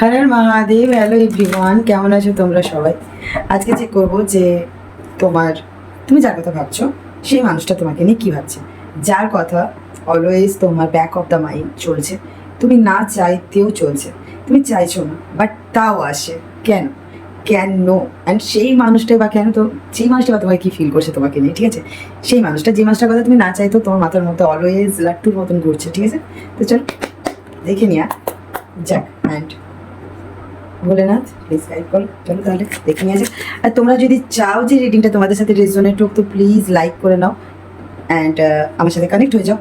Har Har Mahadev. Hello everyone, কেমন আছো তোমরা সবাই? আজকে চেক করবো যে তুমি যার কথা ভাবছো সেই মানুষটা তোমাকে নিয়ে কী ভাবছে, যার কথা অলওয়েজ তোমার ব্যাক অফ দ্য মাইন্ড চলছে, তুমি না চাইতেও চলছে, তুমি চাইছো না বাট তাও আসে। কেন কেন নো অ্যান্ড সেই মানুষটাই বা কেন, তো সেই মানুষটা বা তোমার কী ফিল করছে তোমাকে নিয়ে, ঠিক আছে? সেই মানুষটা যে মানুষটার কথা তুমি না চাইতো তোমার মাথার মধ্যে অলওয়েজ লাট্টুর মতন ঘুরছে, ঠিক আছে? তো চল দেখে নিয়া যাক। অ্যান্ড ভোলেনাথ প্লিজ গাইড করো, চলো তাহলে দেখে নিয়ে যাক। আর তোমরা যদি চাও যে রিডিংটা তোমাদের সাথে রেজোনেট হোক তো প্লিজ লাইক করে নাও অ্যান্ড আমার সাথে কানেক্ট হয়ে যাও।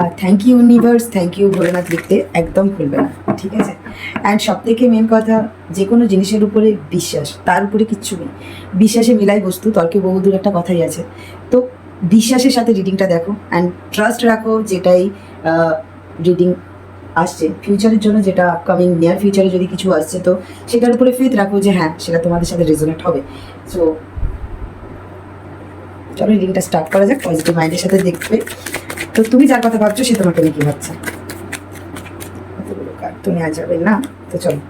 আর thank you universe, thank you Bholenath লিখতে একদম ভুলবে না, ঠিক আছে? অ্যান্ড সব থেকে মেন কথা, যে কোনো জিনিসের উপরে বিশ্বাস, তার উপরে কিচ্ছু নেই। বিশ্বাসে মিলাই বস্তু, তর্কে বহুদূর একটা কথাই আছে। তো বিশ্বাসের সাথে রিডিংটা দেখো অ্যান্ড ট্রাস্ট রাখো যেটাই রিডিং আসছে ফিউচারের জন্য, যেটা আপকামিং নিয়ার ফিউচারে যদি কিছু আসছে তো সেটার উপরে ফেথ রাখো যে হ্যাঁ সেটা তোমাদের সাথে রেজোনেট হবে। সো চলো রিডিংটা স্টার্ট করা যাক পজিটিভ মাইন্ডের সাথে। দেখবে তো তুমি যার কথা ভাবছো সে তোমাকে নিয়ে কি ভাবছে। কার্ড তো নেওয়া যাবে না, তো চলো।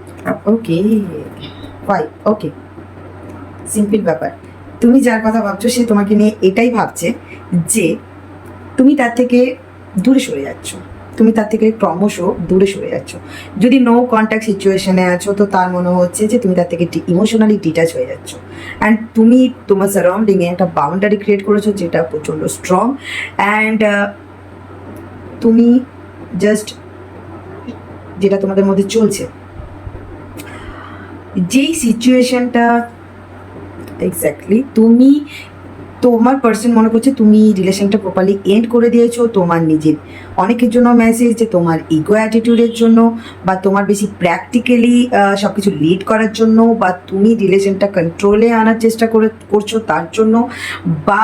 ওকে ফাই, ওকে সিম্পল ব্যাপার। তুমি যার কথা ভাবছো সে তোমাকে নিয়ে এটাই ভাবছে যে তুমি তার থেকে দূরে সরে যাচ্ছ, তুমি তার থেকে ক্রমশ দূরে সরে যাচ্ছ। যদি নো কন্ট্যাক্ট সিচুয়েশনে আছো তো তার মনে হচ্ছে যে তুমি তার থেকে ইমোশনালি ডিটাচ হয়ে যাচ্ছ। অ্যান্ড তুমি তোমার সারাউন্ডিংয়ে একটা বাউন্ডারি ক্রিয়েট করেছো যেটা প্রচণ্ড স্ট্রং। অ্যান্ড তুমি জাস্ট যেটা তোমাদের মধ্যে চলছে, যেই সিচুয়েশনটা এক্স্যাক্টলি তুমি, তোমার পার্সন মনে করছে তুমি রিলেশনটা প্রপারলি এন্ড করে দিয়েছো তোমার নিজের অনেকের জন্য মেসেজ, যে তোমার ইগো অ্যাটিটিউডের জন্য বা তোমার বেশি প্র্যাকটিক্যালি সব কিছু লিড করার জন্য, বা তুমি রিলেশনটা কন্ট্রোলে আনার চেষ্টা করছো তার জন্য, বা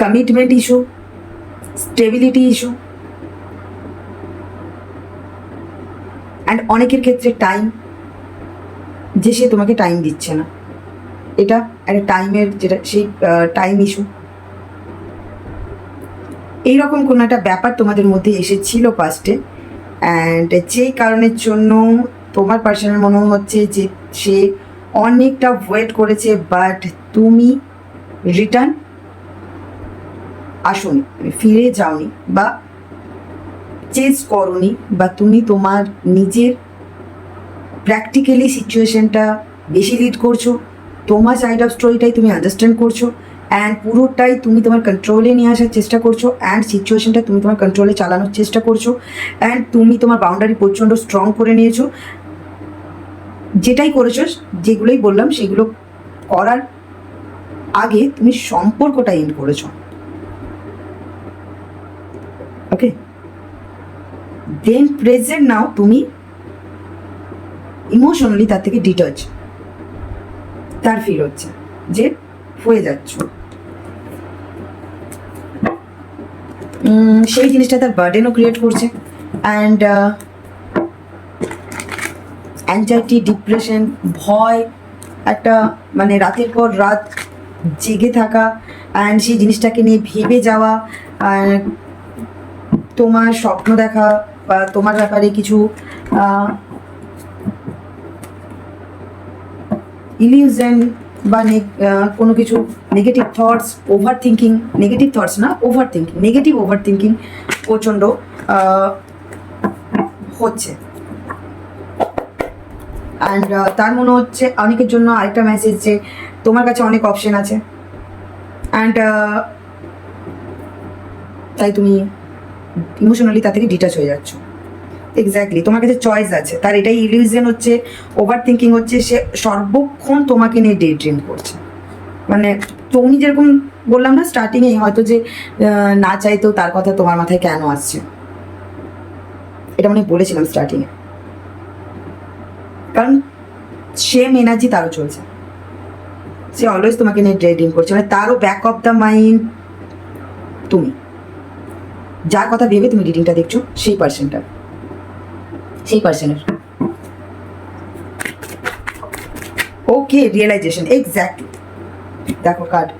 commitment issue, stability issue. And অনেকের ক্ষেত্রে টাইম, যে সে তোমাকে টাইম দিচ্ছে না, এটা একটা টাইমের যেটা সেই টাইম ইস্যু। এইরকম কোনো একটা ব্যাপার তোমাদের মধ্যে এসেছিল পাস্টে। অ্যান্ড যেই কারণের জন্য তোমার পার্সনের মনে হচ্ছে যে সে অনেকটা ওয়েট করেছে বাট তুমি রিটার্ন আসোনি, ফিরে যাওনি বা চেঞ্জ করোনি, বা তুমি তোমার নিজের প্র্যাকটিক্যালি সিচুয়েশনটা বেশি লিড করছো, তোমার সাইড অফ স্টোরিটাই তুমি আন্ডারস্ট্যান্ড করছো অ্যান্ড পুরোটাই তুমি তোমার কন্ট্রোলে নিয়ে আসার চেষ্টা করছো অ্যান্ড সিচুয়েশনটা তুমি তোমার কন্ট্রোলে চালানোর চেষ্টা করছো অ্যান্ড তুমি তোমার বাউন্ডারি প্রচণ্ড স্ট্রং করে নিয়েছো। যেটাই করেছো, যেগুলোই বললাম সেগুলো করার আগে তুমি সম্পর্কটা এন্ড করেছো। ওকে, দেন প্রেজেন্ট নাও তুমি ইমোশনালি তার থেকে ডিটাচ, তার ফিল হচ্ছে যে হয়ে যাচ্ছ। সেই জিনিসটা তার বার্ডেনও ক্রিয়েট করছে অ্যান্ড অ্যাংজাইটি, ডিপ্রেশন, ভয়, একটা মানে রাতের পর রাত জেগে থাকা অ্যান্ড সেই জিনিসটাকে নিয়ে ভেবে যাওয়া, তোমার স্বপ্ন দেখা বা তোমার ব্যাপারে কিছু ইলিউশন বা কোনো কিছু negative thoughts, over thinking, negative thoughts না over thinking, negative over thinking প্রচণ্ড হচ্ছে। অ্যান্ড তার মনে হচ্ছে অনেকের জন্য আরেকটা মেসেজ যে তোমার কাছে অনেক অপশন আছে অ্যান্ড তাই তুমি ইমোশনালি তার থেকে ডিটাচ হয়ে যাচ্ছ। এক্স্যাক্টলি তোমার কাছে চয়েস আছে, তার এটাই ইলিউশন হচ্ছে, ওভার থিঙ্কিং হচ্ছে, সে সর্বক্ষণ তোমাকে নিয়ে ডে ড্রিম করছে। মানে তুমি যেরকম বললাম না স্টার্টিংয়েই হয়তো যে না চাইতেও তার কথা তোমার মাথায় কেন আসছে, এটা মানে বলেছিলাম স্টার্টিংয়ে, কারণ সেম এনার্জি তারও চলছে, সে অলওয়েজ তোমাকে নিয়ে ডে ড্রিম করছে। মানে তারও ব্যাক অফ দ্য মাইন্ড তুমি, যার কথা ভেবে তুমি রিডিংটা দেখছো সেই পার্সনটা, সেই পার্সনের। ওকে, রিয়েলাইজেশন, এক্স্যাক্টলি। দেখো কার্ড,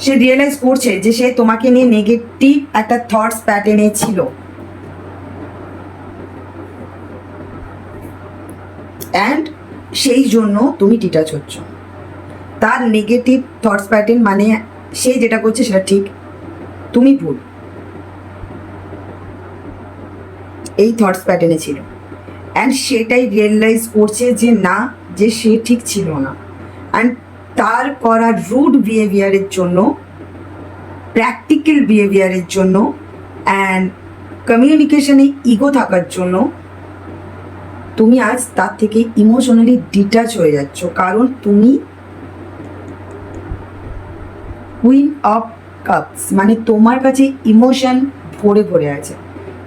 সে রিয়েলাইজ করছে যে সে তোমাকে নিয়ে নেগেটিভ একটা থটস প্যাটার্নে ছিল, অ্যান্ড সেই জন্য তুমি ডিটাচ হচ্ছ। তার নেগেটিভ থটস প্যাটার্ন মানে সে যেটা করছে সেটা ঠিক, তুমি ভুল, এই থটস প্যাটার্নে ছিল। অ্যান্ড সেটাই রিয়েলাইজ করছে যে না, যে সে ঠিক ছিল না। অ্যান্ড তার করা রুড বিহেভিয়ারের জন্য, প্র্যাকটিক্যাল বিহেভিয়ারের জন্য, অ্যান্ড কমিউনিকেশনে ইগো থাকার জন্য তুমি আজ তার থেকে ইমোশনালি ডিটাচ হয়ে যাচ্ছ। কারণ তুমি কুইন অফ কাপস, মানে তোমার কাছে ইমোশন ভরে ভরে আছে।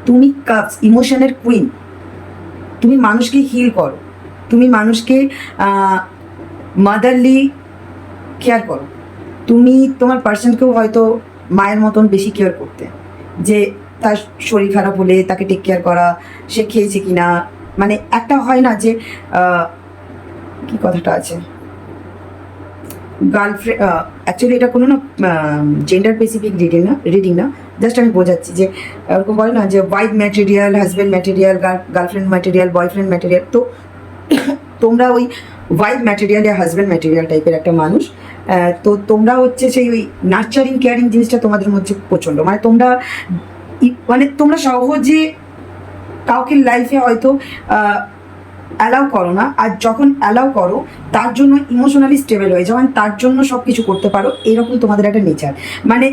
তুমি কাপস, ইমোশনের কুইন। তুমি মানুষকে হিল করো, তুমি মানুষকে মাদারলি কেয়ার করো। তুমি তোমার পার্সনকেও হয়তো মায়ের মতন বেশি কেয়ার করতে, যে তার শরীর খারাপ হলে তাকে টেক কেয়ার করা, সে খেয়েছে কিনা, মানে একটা হয় না যে কি কথাটা আছে, গার্লফ্রেন্ড, অ্যাকচুয়ালি এটা কোনো না জেন্ডার স্পেসিফিক রিডিং না, জাস্ট আমি বোঝাচ্ছি যে এরকম বলে না যে wife material, husband material, girlfriend material, boyfriend material. তো তোমরা ওই ওয়াইফ ম্যাটেরিয়াল या হাজব্যান্ড ম্যাটেরিয়াল টাইপের একটা মানুষ। তো তোমরা হচ্ছে সেই ওই নার্চারিং কেয়ারিং জিনিসটা তোমাদের মধ্যে প্রচণ্ড, মানে তোমরা সহজে কাউকে লাইফে হয়তো অ্যালাউ করো না, আর যখন অ্যালাউ করো তার জন্য ইমোশনালি স্টেবল হয়ে যাও, তার জন্য সব কিছু করতে পারো, এরকম তোমাদের একটা নেচার। মানে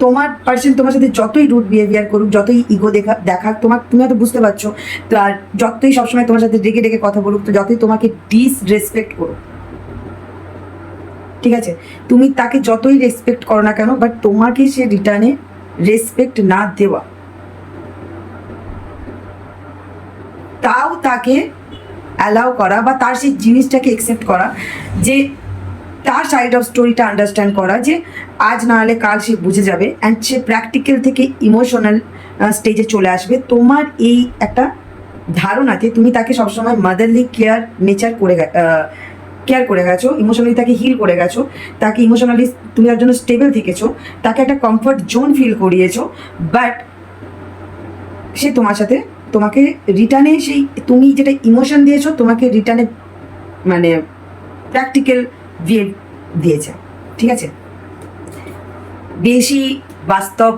তোমার পার্সন তোমার সাথে যতই রুড বিহেভিয়ার করুক, যতই ইগো দেখাক, তুমি হয়তো বুঝতে পারছো, তো আর যতই সবসময় তোমার সাথে ডেকে ডেকে কথা বলুক, তো যতই তোমাকে ডিসরেসপেক্ট করুক, ঠিক আছে, তুমি তাকে যতই রেসপেক্ট করো না কেন, বাট তোমাকে সে রিটার্নে রেসপেক্ট না দেওয়া, তাও তাকে অ্যালাউ করা বা তার সেই জিনিসটাকে অ্যাকসেপ্ট করা, যে তার সাইড অফ স্টোরিটা আন্ডারস্ট্যান্ড করা, যে আজ না হলে কাল সে বুঝে যাবে, অ্যান্ড সে প্র্যাকটিক্যাল থেকে ইমোশনাল স্টেজে চলে আসবে। তোমার এই একটা ধারণাতে তুমি তাকে সবসময় মাদারলি কেয়ার করে গেছো, ইমোশনালি তাকে হিল করে গেছো, তাকে ইমোশনালি তুমি তার জন্য স্টেবল থেকেছো, তাকে একটা কমফর্ট জোন ফিল করিয়েছো, বাট সে তোমাকে রিটার্নে সেই তুমি যেটা ইমোশন দিয়েছো, তোমাকে রিটার্নে মানে প্র্যাকটিক্যাল বিহেভ দিয়েছে, ঠিক আছে, বেশি বাস্তব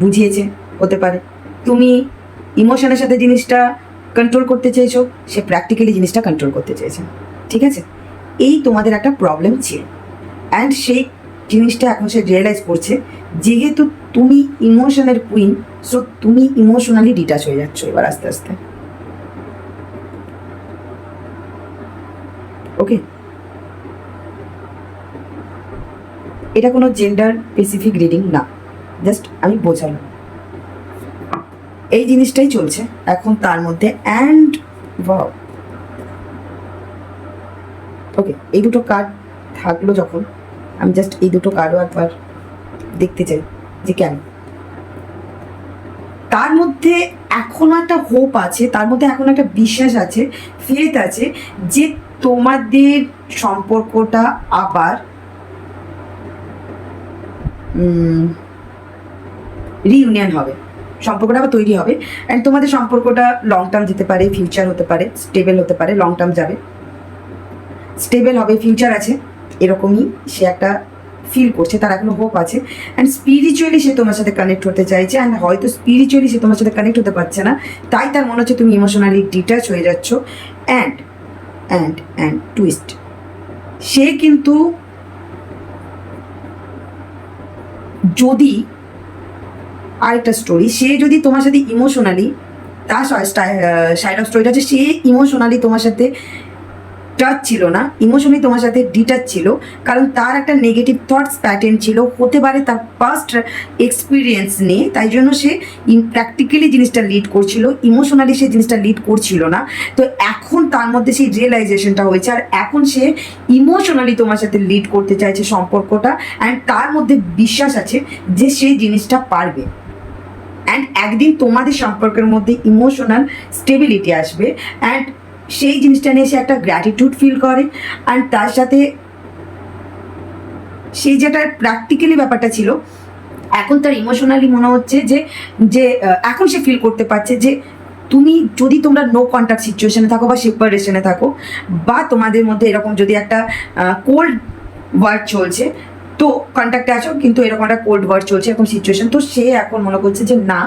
বুঝিয়েছে হতে পারে। তুমি ইমোশনের সাথে জিনিসটা কন্ট্রোল করতে চেয়েছো, সে প্র্যাকটিক্যালি জিনিসটা কন্ট্রোল করতে চেয়েছে, ঠিক আছে। এই তোমাদের একটা প্রবলেম ছিল, অ্যান্ড সেই জিনিসটা এখন সে রিয়েলাইজ করছে, যেহেতু তুমি ইমোশনের কুইন, সো তুমি ইমোশনালি ডিটাচ হয়ে যাচ্ছ এবার আস্তে আস্তে, ওকে। এটা কোনো জেন্ডার স্পেসিফিক রিডিং না, জাস্ট আমি বোঝালাম, এই জিনিসটাই চলছে এখন তার মধ্যে। অ্যান্ড ওকে, এই দুটো কার্ড থাকলো যখন, আমি জাস্ট এই দুটো কার্ডও একবার দেখতে চাই যে কেন তার মধ্যে এখনো একটা হোপ আছে, তার মধ্যে এখন একটা বিশ্বাস আছে, ফেথ আছে, যে তোমাদের সম্পর্কটা আবার রিইউনিয়ন হবে, সম্পর্কটা আবার তৈরি হবে। অ্যান্ড তোমাদের সম্পর্কটা লং টার্ম যেতে পারে, ফিউচার হতে পারে, স্টেবল হতে পারে, লং টার্ম যাবে, স্টেবল হবে, ফিউচার আছে, এরকমই সে একটা ফিল করছে, তার এখনো হোপ আছে। অ্যান্ড স্পিরিচুয়ালি সে তোমার সাথে কানেক্ট হতে চাইছে, অ্যান্ড হয়তো স্পিরিচুয়ালি সে তোমার সাথে কানেক্ট হতে পারছে না, তাই তার মনে হচ্ছে তুমি ইমোশনালি ডিটাচ হয়ে যাচ্ছ। অ্যান্ড অ্যান্ড অ্যান্ড টুইস্ট, সে কিন্তু যদি আরেকটা স্টোরি, সে যদি তোমার সাথে ইমোশনালি, তার সাইড অফ স্টোরিটা হচ্ছে সে ইমোশনালি তোমার সাথে টাচ ছিল না, ইমোশনালি তোমার সাথে ডিটাচ ছিল, কারণ তার একটা নেগেটিভ থটস প্যাটার্ন ছিল, হতে পারে তার পাস্ট এক্সপিরিয়েন্স নিয়ে, তাই জন্য সে প্র্যাকটিক্যালি জিনিসটা লিড করছিল, ইমোশনালি সে জিনিসটা লিড করছিল না। তো এখন তার মধ্যে সেই রিয়েলাইজেশনটা হয়েছে, আর এখন সে ইমোশনালি তোমার সাথে লিড করতে চাইছে সম্পর্কটা, অ্যান্ড তার মধ্যে বিশ্বাস আছে যে সেই জিনিসটা পারবে। অ্যান্ড একদিন তোমাদের সম্পর্কের মধ্যে ইমোশনাল স্টেবিলিটি আসবে, অ্যান্ড সেই জিনিসটা নিয়ে সে একটা গ্র্যাটিটিউড ফিল করে, অ্যান্ড তার সাথে সেই যেটা প্র্যাকটিক্যালি ব্যাপারটা ছিল, এখন তার ইমোশনালি মনে হচ্ছে যে যে এখন সে ফিল করতে পারছে যে তুমি যদি তোমরা নো কন্ট্যাক্ট সিচুয়েশনে থাকো বা সেপারেশনে থাকো, বা তোমাদের মধ্যে এরকম যদি একটা কোল্ড ওয়ার চলছে, তো কন্ট্যাক্টে আছো কিন্তু এরকম একটা কোল্ড ওয়ার চলছে এরকম সিচুয়েশন, তো সে এখন মনে করছে যে না,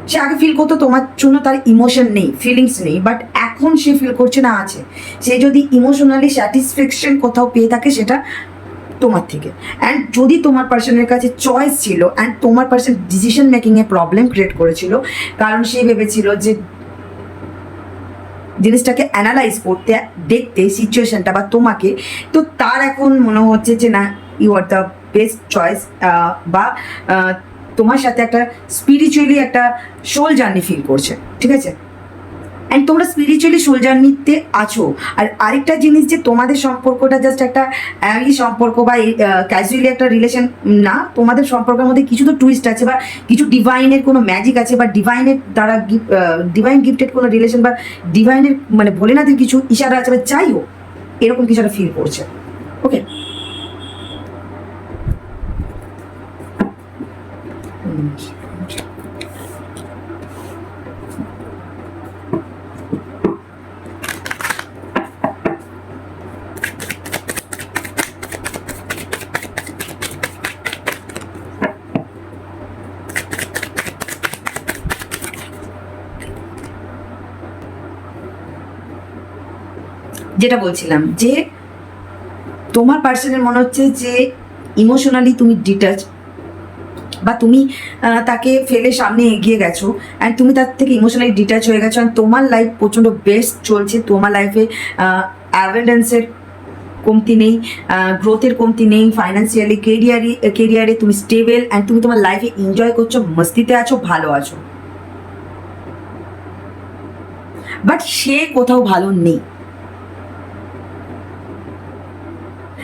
সে আগে ফিল করতো তোমার জন্য তার ইমোশন নেই, ফিলিংস নেই, বাট এখন সে ফিল করছে না আছে। সে যদি ইমোশনালি স্যাটিসফ্যাকশন কোথাও পেয়ে থাকে সেটা তোমার থেকে। অ্যান্ড যদি তোমার পার্সনের কাছে চয়েস ছিল অ্যান্ড তোমার পার্সন ডিসিশন মেকিংয়ে প্রবলেম ক্রিয়েট করেছিল, কারণ সে ভেবেছিল যে জিনিসটাকে অ্যানালাইজ করতে, দেখতে সিচুয়েশনটা বা তোমাকে, তো তার এখন মনে হচ্ছে যে না, you are the best choice, বা তোমার সাথে একটা স্পিরিচুয়ালি একটা সোল জার্নি ফিল করছে, ঠিক আছে? অ্যান্ড তোমরা স্পিরিচুয়ালি সোল জার্নিতে আছো। আর আরেকটা জিনিস, যে তোমাদের সম্পর্কটা জাস্ট একটা এই সম্পর্ক বা ক্যাজুয়ালি একটা রিলেশন না, তোমাদের সম্পর্কের মধ্যে কিছু তো টুইস্ট আছে, বা কিছু ডিভাইনের কোনো ম্যাজিক আছে, বা ডিভাইনের দ্বারা ডিভাইন গিফটেড কোনো রিলেশন, বা ডিভাইনের মানে ভোলেনাথের কিছু ইশারা আছে, বা যাই হোক এরকম কিছু একটা ফিল করছে। ওকে, যেটা বলছিলাম যে তোমার পার্সনের মনে হচ্ছে যে ইমোশনালি তুমি ডিটাচ, বা তুমি তাকে ফেলে সামনে এগিয়ে গেছো অ্যান্ড তুমি তার থেকে ইমোশনালি ডিটাচ হয়ে গেছো, অ্যান্ড তোমার লাইফ প্রচণ্ড বেস্ট চলছে, তোমার লাইফে অ্যাভেন্ডেন্সের কমতি নেই, গ্রোথের কমতি নেই, ফাইন্যান্সিয়ালি কেরিয়ারে তুমি স্টেবল, অ্যান্ড তুমি তোমার লাইফে এনজয় করছো, মস্তিতে আছো, ভালো আছো। বাট সে কোথাও ভালো নেই,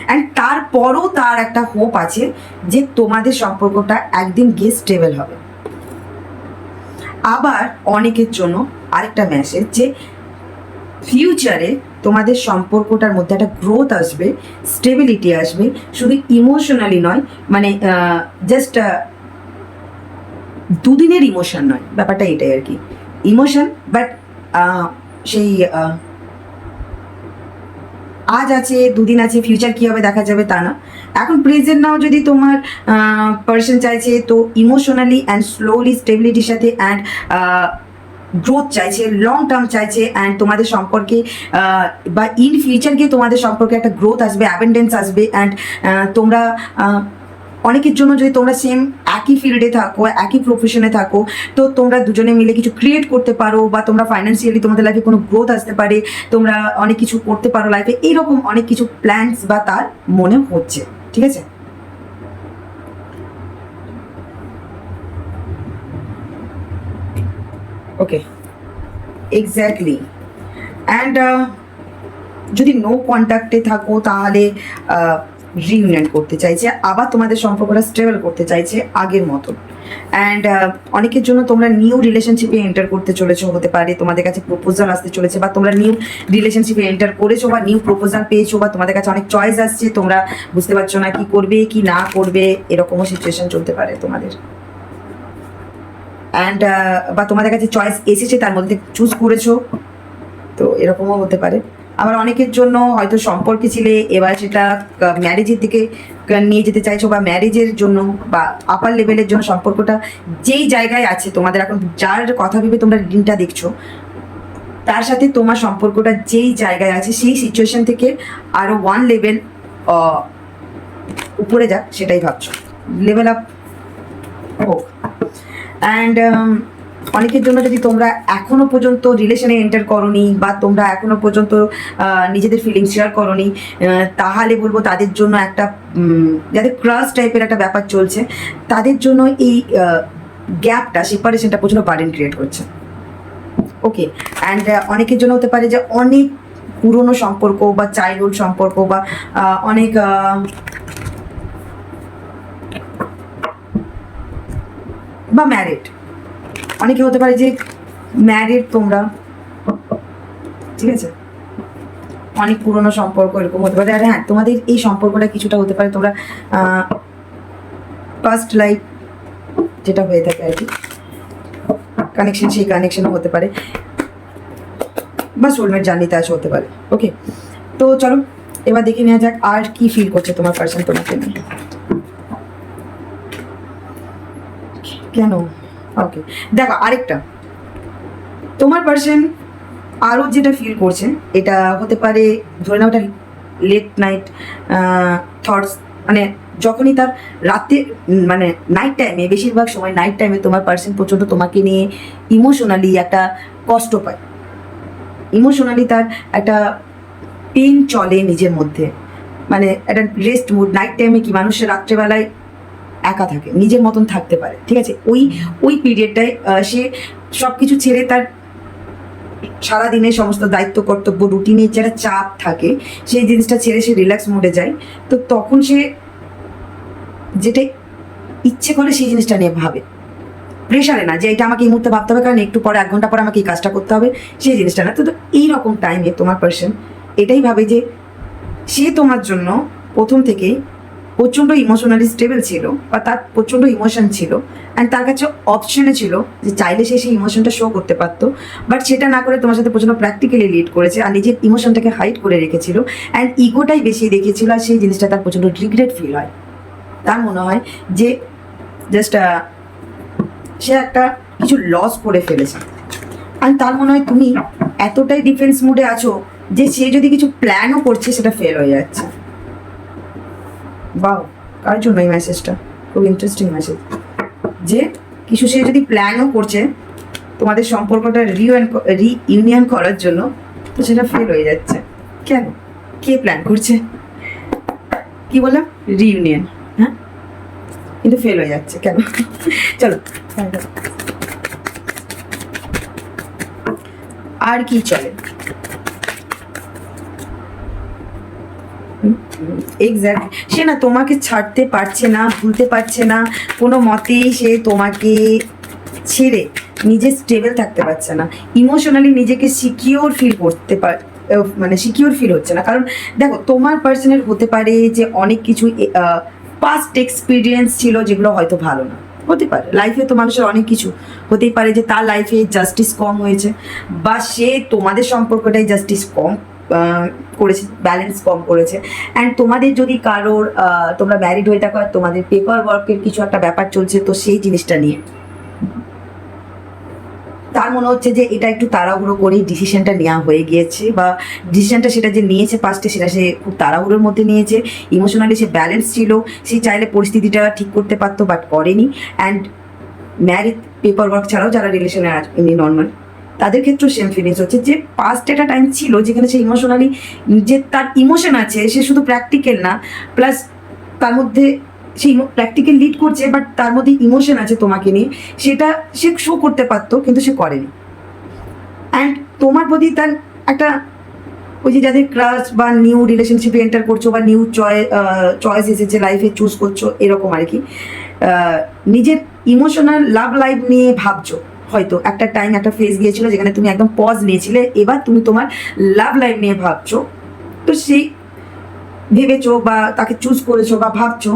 অ্যান্ড তারপরও তার একটা হোপ আছে যে তোমাদের সম্পর্কটা একদিন গিয়ে স্টেবল হবে। আবার অনেকের জন্য আরেকটা মেসেজ, যে ফিউচারে তোমাদের সম্পর্কটার মধ্যে একটা গ্রোথ আসবে, স্টেবিলিটি আসবে, শুধু ইমোশনালি নয়, মানে জাস্ট দুদিনের ইমোশন নয়, ব্যাপারটা এটাই আর কি, ইমোশন, বাট সেই আজ আছে, দুদিন আছে, ফিউচার কী হবে দেখা যাবে তা না। এখন প্রেজেন্ট নাও যদি তোমার পার্সন চাইছে, তো ইমোশনালি অ্যান্ড স্লোলি স্টেবিলিটির সাথে অ্যান্ড গ্রোথ চাইছে, লং টার্ম চাইছে, অ্যান্ড তোমাদের সম্পর্কে বা ইন ফিউচার গিয়ে তোমাদের সম্পর্কে একটা গ্রোথ আসবে, অ্যাবেন্ডেন্স আসবে, অ্যান্ড তোমরা অনেকের জন্য যদি তোমরা সেম একই ফিল্ডে থাকো, একই প্রফেশনে থাকো, তো তোমরা দুজনে মিলে কিছু ক্রিয়েট করতে পারো, বা তোমরা ফাইন্যান্সিয়ালি তোমাদের লাইফে কোনো গ্রোথ আসতে পারে, তোমরা অনেক কিছু করতে পারো লাইফে, এইরকম অনেক কিছু প্ল্যানস বা তার মনে হচ্ছে, ঠিক আছে? ওকে, এক্স্যাক্টলি। অ্যান্ড যদি নো কন্ট্যাক্টে থাকো তাহলে রিইউনিয়ন করতে চাইছে, আবার তোমাদের সম্পর্কটা স্টেবল করতে চাইছে আগের মতো। অ্যান্ড অনেকের জন্য তোমরা নিউ রিলেশনশিপে এন্টার করতে চলেছো, হতে পারে তোমাদের কাছে প্রপোজাল আসতে চলেছে, বা তোমরা নিউ রিলেশনশিপে এন্টার করেছো, বা নিউ প্রপোজাল পেয়েছো, বা তোমাদের কাছে অনেক চয়েস আসছে, তোমরা বুঝতে পারছো না কি করবে কি না করবে, এরকমও সিচুয়েশন চলতে পারে তোমাদের। অ্যান্ড বা তোমাদের কাছে চয়েস এসেছে, তার মধ্যে চুজ করেছো, তো এরকমও হতে পারে। আবার অনেকের জন্য হয়তো সম্পর্কে ছিলে, এবার সেটা ম্যারেজের দিকে নিয়ে যেতে চাইছো, বা ম্যারেজের জন্য বা আপার লেভেলের জন্য সম্পর্কটা যেই জায়গায় আছে তোমাদের, এখন যার কথা ভেবে তোমরা রিডিংটা দেখছো, তার সাথে তোমার সম্পর্কটা যেই জায়গায় আছে সেই সিচুয়েশন থেকে আরও ওয়ান লেভেল উপরে যাক, সেটাই ভাবছো, লেভেল আপ হোক। অ্যান্ড অনেকের জন্য যদি তোমরা এখনো পর্যন্ত রিলেশনে এন্টার করোনি, বা তোমরা এখনো পর্যন্ত নিজেদের ফিলিংস শেয়ার করোনি, তাহলে বলবো তাদের জন্য একটা যাদের ক্রাশ টাইপের একটা ব্যাপার চলছে, তাদের জন্য এই গ্যাপটা, সেপারেশনটা প্রচুর বার্ডেন ক্রিয়েট করছে। ওকে, অ্যান্ড অনেকের জন্য হতে পারে যে অনেক পুরনো সম্পর্ক বা চাইল্ডহুড সম্পর্ক, বা অনেক বা ম্যারিড, অনেকে হতে পারে যে ম্যারিড তোমরা, ঠিক আছে? অনেক পুরনো সম্পর্ক এরকম হতে পারে। আর হ্যাঁ, তোমাদের এই সম্পর্কটা কিছুটা হতে পারে তোমরা পাস্ট লাইফ যেটা হয়ে থাকে আর কি কানেকশন, সেই কানেকশনও হতে পারে বা সোলমেট জার্নিতে আসা হতে পারে। ওকে, তো চলো এবার দেখে নেওয়া যাক আর কি ফিল করছে তোমার পার্সন তোমাকে নিয়ে। কেন? ওকে, দেখো আরেকটা, তোমার পার্সন আরও যেটা ফিল করছে এটা হতে পারে, ধরে নাও ওটা লেট নাইট থটস, মানে যখনই তার রাতে মানে নাইট টাইমে, বেশিরভাগ সময় নাইট টাইমে তোমার পার্সন প্রচণ্ড তোমাকে নিয়ে ইমোশনালি একটা কষ্ট পায়, ইমোশনালি তার একটা পেন চলে নিজের মধ্যে, মানে একটা রেস্ট মুড। নাইট টাইমে কি মানুষের রাত্রেবেলায় একা থাকে, নিজের মতন থাকতে পারে, ঠিক আছে? ওই ওই পিরিয়ডটায় সে সব কিছু ছেড়ে তার সারাদিনের সমস্ত দায়িত্ব কর্তব্য রুটিনের যারা চাপ থাকে সেই জিনিসটা ছেড়ে সে রিল্যাক্স মোডে যায়। তো তখন সে যেটা ইচ্ছে করে সেই জিনিসটা নিয়ে ভাবে, প্রেশারে না যে এটা আমাকে এই মুহূর্তে ভাবতে হবে কারণ একটু পরে 1 ঘন্টা পরে আমাকে এই কাজটা করতে হবে, সেই জিনিসটা না। তো এইরকম টাইমে তোমার পার্সন এটাই ভাবে যে সে তোমার জন্য প্রথম থেকেই প্রচণ্ড ইমোশনালি স্টেবল ছিল বা তার প্রচণ্ড ইমোশন ছিল, অ্যান্ড তার কাছে অপশনে ছিল যে চাইলে সে সেই ইমোশনটা শো করতে পারতো, বাট সেটা না করে তোমার সাথে প্রচণ্ড প্র্যাকটিক্যালি লিড করেছে আর নিজের ইমোশনটাকে হাইড করে রেখেছিল, অ্যান্ড ইগোটাই বেশি দেখিয়েছিল, আর সেই জিনিসটা তার প্রচণ্ড রিগ্রেট ফিল হয়। তার মনে হয় যে জাস্ট সে একটা কিছু লস করে ফেলেছে, আর তার মনে হয় তুমি এতটাই ডিফেন্স মুডে আছো যে সে যদি কিছু প্ল্যানও করছে সেটা ফেল হয়ে যাচ্ছে। বাহ, কার জন্য এই মেসেজটা? খুব ইন্টারেস্টিং মেসেজ, যে কিছু সে যদি প্ল্যানও করছে তোমাদের সম্পর্কটা রিইউনিয়ন করার জন্য, তো সেটা ফেল হয়ে যাচ্ছে। কেন? কে প্ল্যান করছে? কি বললাম? রিইউনিয়ন, হ্যাঁ, কিন্তু ফেল হয়ে যাচ্ছে কেন? চলো আর কি চলে। এক্স্যাক্ট, সে না তোমাকে ছাড়তে পারছে না, ভুলতে পারছে না, কোনো মতেই সে তোমাকে ছেড়ে নিজে স্টেবল থাকতে পারছে না, ইমোশনালি নিজেকে সিকিওর ফিল করতে মানে সিকিওর ফিল হচ্ছে না। কারণ দেখো তোমার পার্সনের হতে পারে যে অনেক কিছু পাস্ট এক্সপিরিয়েন্স ছিল যেগুলো হয়তো ভালো না, হতে পারে লাইফে তো মানুষের অনেক কিছু হতেই পারে যে তার লাইফে জাস্টিস কম হয়েছে, বা সে তোমাদের সম্পর্কটাই জাস্টিস কম করেছে, ব্যালেন্স কম করেছে। অ্যান্ড তোমাদের যদি কারোর তোমরা ম্যারিড হয়ে থাকো আর তোমাদের পেপার ওয়ার্কের কিছু একটা ব্যাপার চলছে, তো সেই জিনিসটা নিয়ে তার মনে হচ্ছে যে এটা একটু তাড়াহুড়ো করেই ডিসিশনটা নেওয়া হয়ে গিয়েছে, বা ডিসিশনটা সেটা যে নিয়েছে পাস্টে সেটা সে খুব তাড়াহুড়োর মধ্যে নিয়েছে, ইমোশনালি সে ব্যালেন্স ছিল, সে চাইলে পরিস্থিতিটা ঠিক করতে পারতো বাট করেনি। অ্যান্ড ম্যারিড পেপার ওয়ার্ক ছাড়াও যারা রিলেশনে আছে এমনি নর্মাল, তাদের ক্ষেত্রেও সেম ফিলিংস হচ্ছে যে পাস্ট একটা টাইম ছিল যেখানে সে ইমোশনালি, যে তার ইমোশন আছে, সে শুধু প্র্যাকটিক্যাল না, প্লাস তার মধ্যে সে প্র্যাকটিক্যাল লিড করছে বাট তার মধ্যে ইমোশন আছে তোমাকে নিয়ে, সেটা সে শো করতে পারতো কিন্তু সে করেনি। অ্যান্ড তোমার প্রতি তার একটা, ওই যে যাদের ক্রাশ বা নিউ রিলেশনশিপে এন্টার করছো বা নিউ চয়েস এসেছে লাইফে, চুজ করছো এরকম আর কি, নিজের ইমোশনাল লাভ লাইফ নিয়ে ভাবছো, হয়তো একটা টাইম একটা ফেজ গিয়েছিল যেখানে তুমি একদম পজ নিয়েছিলে, এবার তুমি তোমার লাভ লাইফ নিয়ে ভাবছো, তো সেই ভেবেছো বা তাকে চুজ করেছো বা ভাবছো,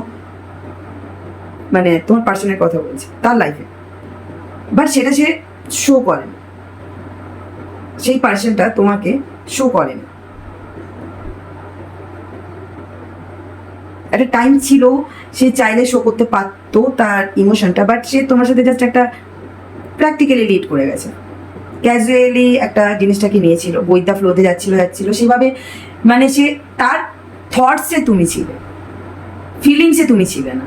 মানে তোমার পার্সনের কথা বলছি, তার লাইফে, বাট সেটা সে শো করেন, সেই পার্সনটা তোমাকে শো করেন। একটা টাইম ছিল সে চাইলে শো করতে পারতো তার ইমোশনটা, বাট সে তোমার সাথে জাস্ট একটা প্র্যাকটিক্যালি লিড করে গেছে, ক্যাজুয়ালি একটা জিনিসটাকে নিয়েছিল, বইটা ফ্লোতে যাচ্ছিল সেভাবে, মানে সে তার থটসে তুমি ছিলে, ফিলিংসে তুমি ছিলে না,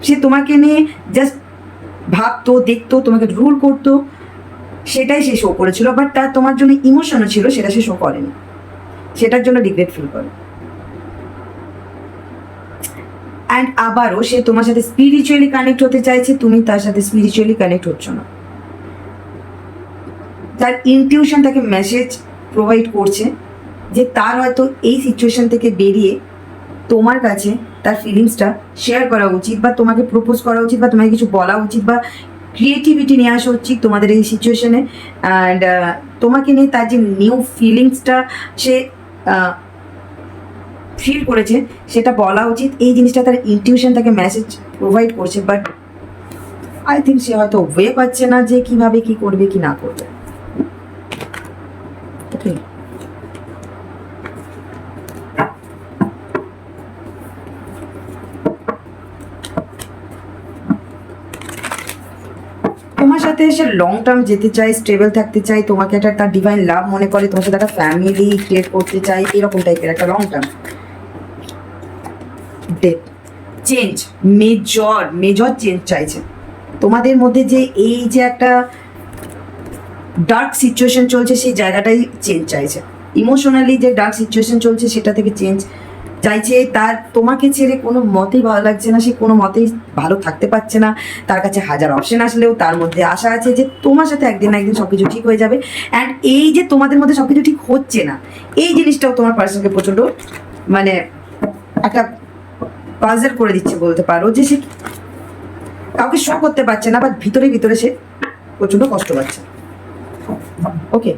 সে তোমাকে নিয়ে জাস্ট ভাবতো, দেখতো, তোমাকে রুল করতো, সেটাই সে শো করেছিল, বাট তার তোমার জন্য ইমোশনও ছিল, সেটা সে শো করেনি, সেটার জন্য রিগ্রেট ফিল করে। অ্যান্ড আবারও সে তোমার সাথে স্পিরিচুয়ালি কানেক্ট হতে চাইছে, তুমি তার সাথে স্পিরিচুয়ালি কানেক্ট হচ্ছ না, তার ইনটিউশন তাকে মেসেজ প্রোভাইড করছে যে তার হয়তো এই সিচুয়েশন থেকে বেরিয়ে তোমার কাছে তার ফিলিংসটা শেয়ার করা উচিত, বা তোমাকে প্রপোজ করা উচিত, বা তোমাকে কিছু বলা উচিত, বা ক্রিয়েটিভিটি নিয়ে আসা উচিত তোমাদের এই সিচুয়েশনে। অ্যান্ড তোমাকে নিয়ে তার যে নিউ ফিলিংসটা সে ফিল করেছে সেটা বলা উচিত। এই জিনিসটা তার ইনটিউশন তাকে মেসেজ প্রোভাইড করছে, বাট আই থিঙ্ক সে হয়তো ওয়ে পাচ্ছে না যে কিভাবে কি করবে কি না করবে। ওকে, তোমার সাথে সে লং টার্ম যেতে চায়, স্টেবল থাকতে চায়, তোমাকে একটা তার ডিভাইন লাভ মনে করে, তোমার সাথে একটা ফ্যামিলি ক্রিয়েট করতে চায়, এরকম টাইপের একটা long term. Death, change, major major change চাইছে তোমাদের মধ্যে। যে এই যে একটা ডার্ক সিচুয়েশন চলছে সেই জায়গাটাই চেঞ্জ চাইছে। ইমোশনালি যে ডার্ক সিচুয়েশন চলছে সেটা থেকে চেঞ্জ চাইছে। তার তোমাকে ছেড়ে কোনো মতেই ভালো লাগছে না, সে কোনো মতেই ভালো থাকতে পারছে না। তার কাছে হাজার অপশন আসলেও তার মধ্যে আশা আছে যে তোমার সাথে একদিন না একদিন সব কিছু ঠিক হয়ে যাবে। অ্যান্ড এই যে তোমাদের মধ্যে সব কিছু ঠিক হচ্ছে না, এই জিনিসটাও তোমার পার্সনকে প্রচণ্ড মানে একটা পাজল করে দিচ্ছে বলতে পারো। যে সে কাউকে শো করতে পারছে না, বাট ভিতরে ভিতরে সে প্রচণ্ড কষ্ট পাচ্ছে। ওকে,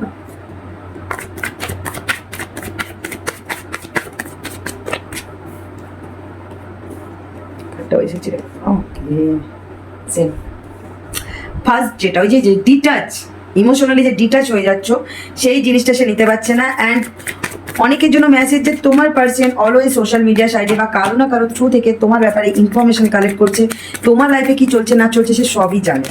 ফার্স্ট যেটা ওই যে ডিটাচ, ইমোশনালি যে ডিটাচ হয়ে যাচ্ছ সেই জিনিসটা সে নিতে পারছে না। অ্যান্ড অনেকের জন্য মেসেজ যে তোমার পার্সন অলওয়েজ সোশ্যাল মিডিয়া সাইডে বা কারো না কারো থ্রু থেকে তোমার ব্যাপারে ইনফরমেশন কালেক্ট করছে, তোমার লাইফে কি চলছে না চলছে সে সবই জানে।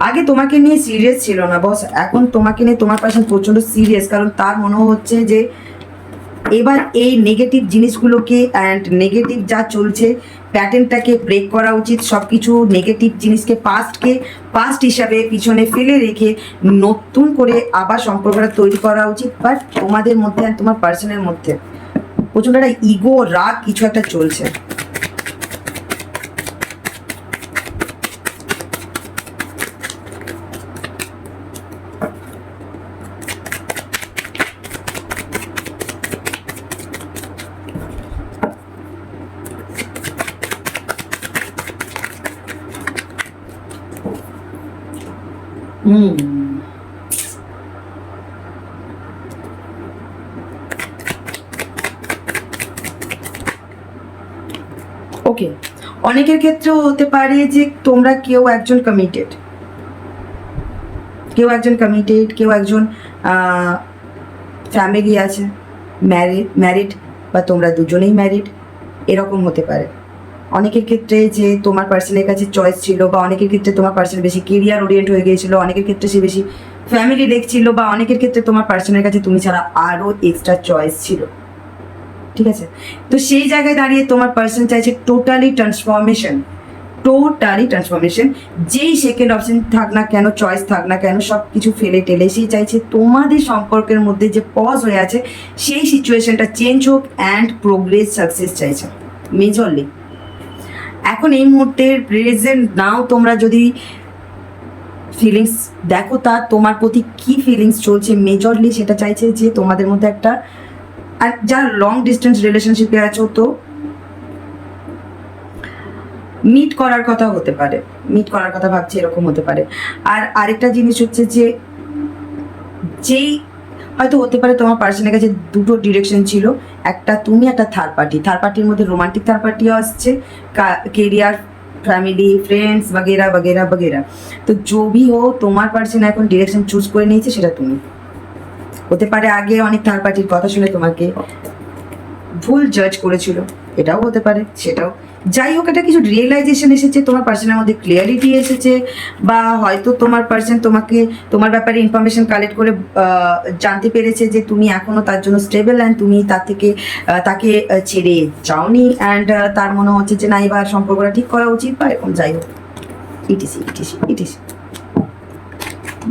আগে তোমাকে নিয়ে সিরিয়াস ছিল না বস, এখন তোমাকে নিয়ে তোমার পাশে প্রচন্ড সিরিয়াস। কারণ তার মনে হচ্ছে যে এবার এই নেগেটিভ জিনিসগুলোকে অ্যান্ড নেগেটিভ যা চলছে প্যাটার্নটাকে ব্রেক করা উচিত। সব কিছু নেগেটিভ জিনিসকে পাস্ট হিসাবে পিছনে ফেলে রেখে নতুন করে আবার সম্পর্কটা তৈরি করা উচিত। বাট তোমাদের মধ্যে আর তোমার পার্সনের মধ্যে প্রচন্ড একটা ইগো রাগ কিছু একটা চলছে। ওকে, অনেকের ক্ষেত্রেও হতে পারে যে তোমরা কেউ একজন কমিটেড, কেউ একজন ফ্যামিলি আছে, ম্যারিড বা তোমরা দুজনেই ম্যারিড, এরকম হতে পারে। অনেকের ক্ষেত্রে যে তোমার পার্সনের কাছে চয়েস ছিল, বা অনেকের ক্ষেত্রে তোমার পার্সন বেশি কেরিয়ার ওরিয়েন্ট হয়ে গিয়েছিল, অনেকের ক্ষেত্রে সে বেশি ফ্যামিলি দেখছিল, বা অনেকের ক্ষেত্রে তোমার পার্সনের কাছে তুমি ছাড়া আরও এক্সট্রা চয়েস ছিল। ঠিক আছে, তো সেই জায়গায় দাঁড়িয়ে তোমার পার্সন চাইছে টোটালি ট্রান্সফরমেশন। যেই সেকেন্ড অপশন থাক না কেন, চয়েস থাক না কেন, সব কিছু ফেলে টেলে সেই চাইছে তোমাদের সম্পর্কের মধ্যে যে পজ হয়ে আছে সেই সিচুয়েশনটা চেঞ্জ হোক অ্যান্ড প্রোগ্রেস সাকসেস চাইছে মেজরলি। এখন এই মুহূর্তে প্রেজেন্ট নাও তোমরা যদি ফিলিংস দেখো তা তোমার প্রতি কি ফিলিংস চলছে মেজরলি সেটা চাইছে যে তোমাদের মধ্যে একটা, আর যারা লং ডিস্টেন্স রিলেশনশিপে আছো তো মিট করার কথা হতে পারে, মিট করার কথা ভাবছি, এরকম হতে পারে। আর আরেকটা জিনিস হচ্ছে যে যেই হয়তো হতে পারে তোমার পার্সনের কাছে দুটো ডিরেকশন ছিল, একটা তুমি একটা থার্ড পার্টির মধ্যে রোমান্টিক থার্ড পার্টিও আসছে, কেরিয়ার ফ্যামিলি ফ্রেন্ডস वगैरह वगैरह वगैरह। তো जो भी हो তোমার পার্সন এখন ডিরেকশন চুজ করে নিয়েছে সেটা তুমি। হতে পারে আগে অনেক থার্ড পার্টির কথা শুনে তোমাকে ভুল জাজ করেছিল, এটাও হতে পারে, সেটাও যাই হোক একটা কিছু রিয়েলাইজেশন এসেছে তোমার পার্সনের মধ্যে, ক্লিয়ারিটি এসেছে, বা হয়তো তোমার পার্সন তোমাকে তোমার ব্যাপারে ইনফরমেশন কালেক্ট করে জানতে পেরেছে যে তুমি এখনো তার জন্য স্টেবল অ্যান্ড তুমি তার থেকে তাকে ছেড়ে যাওনি। অ্যান্ড তার মনে হচ্ছে যে না এবার সম্পর্কটা ঠিক করা উচিত, বা এরকম যাই হোক ইটিসি।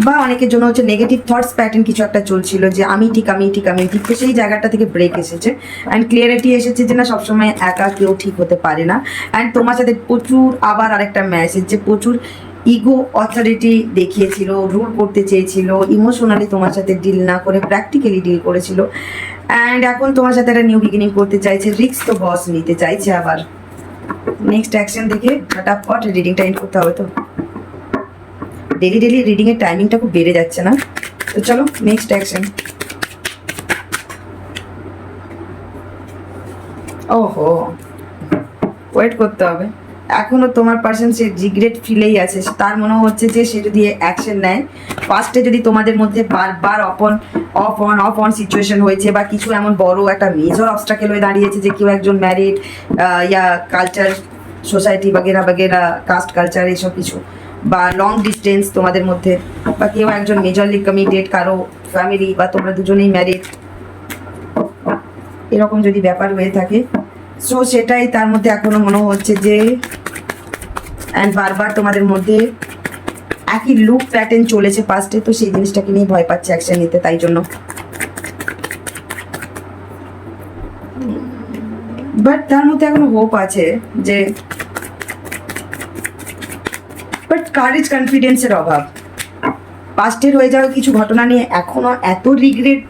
বা অনেকের জন্য হচ্ছে নেগেটিভ থটস প্যাটার্ন কিছু একটা চলছিল যে আমি ঠিক, তো সেই জায়গাটা থেকে ব্রেক এসেছে অ্যান্ড ক্লিয়ারিটি এসেছে যে না সবসময় একা কেউ ঠিক হতে পারে না। অ্যান্ড তোমার সাথে প্রচুর আবার আরেকটা মেসেজ যে প্রচুর ইগো অথরিটি দেখিয়েছিল, রুল করতে চেয়েছিল, ইমোশনালি তোমার সাথে ডিল না করে প্র্যাকটিক্যালি ডিল করেছিল। অ্যান্ড এখন তোমার সাথে একটা নিউ বিগিনিং করতে চাইছে, রিস্ক তো বস নিতে চাইছে আবার। নেক্সট অ্যাকশন দেখে ফটাফট রিডিংটা এন্ড করতে হবে। তো ডেলি ডেলি রিডিংয়ের টাইমিংটা খুব বেড়ে যাচ্ছে না? তো চলো নেক্সট অ্যাকশন। ওহো, ওয়েট করতে হবে। এখনো তোমার পার্সন সে রিগ্রেট ফিলেই আছে। তার মনে হচ্ছে যে সে যদি অ্যাকশন নেয়, ফার্স্টে যদি তোমাদের মধ্যে বারবার অফ অন সিচুয়েশন হয়েছে বা কিছু এমন বড় একটা মেজর অবস্ট্রাকেল হয়ে দাঁড়িয়েছে যে কেউ একজন ম্যারিড ইয়া কালচার সোসাইটি বাগেরা বাগেরা কাস্ট কালচার এসব কিছু, বা লং ডিস্টেন্স তোমাদের মধ্যে, বা কেউ একজন মেজরলি কমিটেড, কারো ফ্যামিলি বা তোমরা দুজনেই ম্যারিড, এরকম যদি ব্যাপার হয়ে থাকে, সো সেটাই তার মধ্যে এখনো মনে হচ্ছে যে, অ্যান্ড বারবার তোমাদের মধ্যে একই লুপ প্যাটার্ন চলেছে পাস্টে, তো সেই জিনিসটাকে নিয়ে ভয় পাচ্ছে অ্যাকশন নিতে। তাই জন্য বাট তার মধ্যে এখনো হোপ আছে যে, বাট কারেজ কনফিডেন্সের অভাব। পাস্টের হয়ে যাওয়া কিছু ঘটনা নিয়ে এখনো এত রিগ্রেট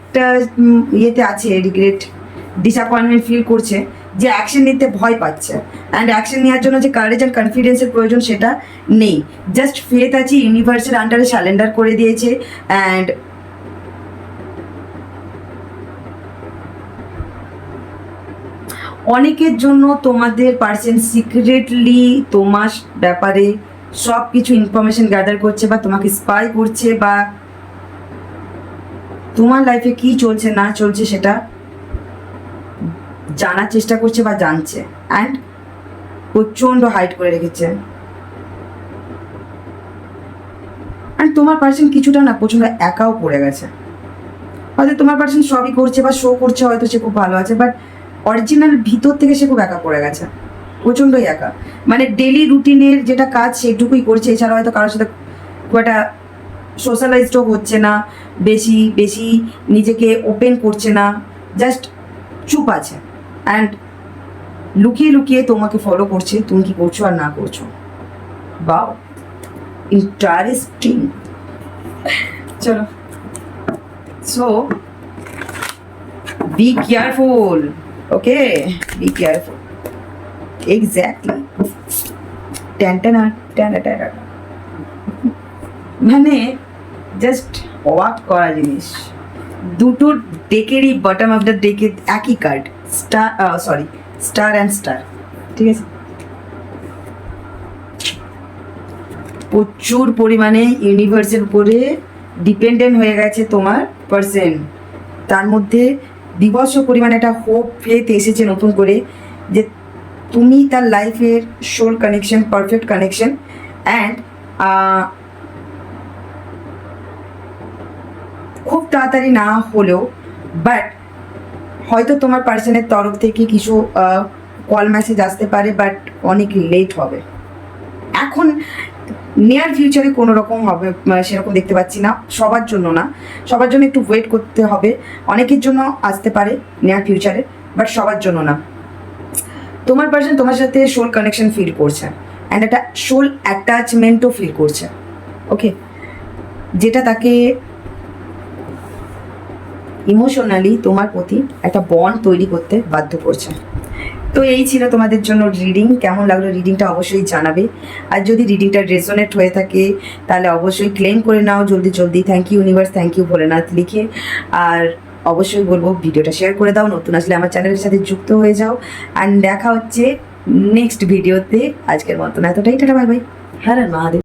ইয়েতে আছে, রিগ্রেট ডিসঅ্যাপয়েন্টমেন্ট ফিল করছে যে অ্যাকশন নিতে ভয় পাচ্ছে। অ্যান্ড অ্যাকশন নেওয়ার জন্য যে কারেজ অ্যান্ড কনফিডেন্সের প্রয়োজন সেটা নেই। জাস্ট ফেথ আছে, ইউনিভার্সের আন্ডারে সারেন্ডার করে দিয়েছে। অ্যান্ড অনেকের জন্য তোমাদের পার্সন সিক্রেটলি তোমার ব্যাপারে সব কিছু ইনফরমেশন গ্যাদার করছে, বা তোমাকে স্পাই করছে, বা তোমার লাইফে কি চলছে না চলছে সেটা জানার চেষ্টা করছে বা জানছে, অ্যান্ড প্রচণ্ড হাইড করে রেখেছে। অ্যান্ড তোমার পার্সন কিছুটা না প্রচণ্ড একাও পড়ে গেছে। হয়তো তোমার পার্সন সবই করছে বা শো করছে, হয়তো সে খুব ভালো আছে, বাট অরিজিনাল ভিতর থেকে সে খুব একা পড়ে গেছে, প্রচণ্ডই একা। মানে ডেলি রুটিনের যেটা কাজ সেটুকুই করছে, এছাড়া হয়তো কারোর সাথে খুব একটা সোশ্যালাইজডও হচ্ছে না, বেশি বেশি নিজেকে ওপেন করছে না, জাস্ট চুপ আছে। অ্যান্ড লুকিয়ে লুকিয়ে তোমাকে ফলো করছে, তুমি কি করছো আর না করছো। বাও, ইন্টারেস্টিং। চলো, so be careful, okay, be careful. Exactly, মানে জাস্ট অবাক করা জিনিস। দুটো ডেকেরই বটম অফ দ্য ডেকে একই কার্ড, স্টার অ্যান্ড স্টার, ঠিক আছে। প্রচুর পরিমাণে ইউনিভার্সের উপরে ডিপেন্ডেন্ট হয়ে গেছে তোমার পার্সন। তার মধ্যে বিভৎস পরিমাণে একটা হোপ ফেথ এসেছে নতুন করে, যে তুমি তার লাইফের soul connection, perfect connection. And খুব তাড়াতাড়ি না হলেও, বাট হয়তো তোমার পার্সনের তরফ থেকে কিছু কল মেসেজ আসতে পারে, বাট অনেক লেট হবে। এখন নিয়ার ফিউচারে কোনো রকম হবে সেরকম দেখতে পাচ্ছি না, সবার জন্য না, সবার জন্য একটু ওয়েট করতে হবে। অনেকের জন্য আসতে পারে নিয়ার ফিউচারে, বাট সবার জন্য না। তোমার পার্সন তোমার সাথে সোল কানেকশন ফিল করছে, অ্যান্ড একটা সোল অ্যাটাচমেন্টও ফিল করছে, ওকে, যেটা তাকে ইমোশনালি তোমার প্রতি একটা বন্ড তৈরি করতে বাধ্য করছে। তো এই ছিল তোমাদের জন্য রিডিং। কেমন লাগলো রিডিংটা অবশ্যই জানাবে। আর যদি রিডিংটা রেজোনেট হয়ে থাকে তাহলে অবশ্যই ক্লেম করে নাও জলদি জলদি। Thank you universe, thank you Bholenath লিখে। আর অবশ্যই বলবো ভিডিওটা শেয়ার করে দাও, নতুন আসলে আমার চ্যানেলের সাথে যুক্ত হয়ে যাও। আর দেখা হচ্ছে নেক্সট ভিডিওতে। আজকের মতন এতটাই, টাটা, বাই বাই, হ্যাঁ মহাদেব।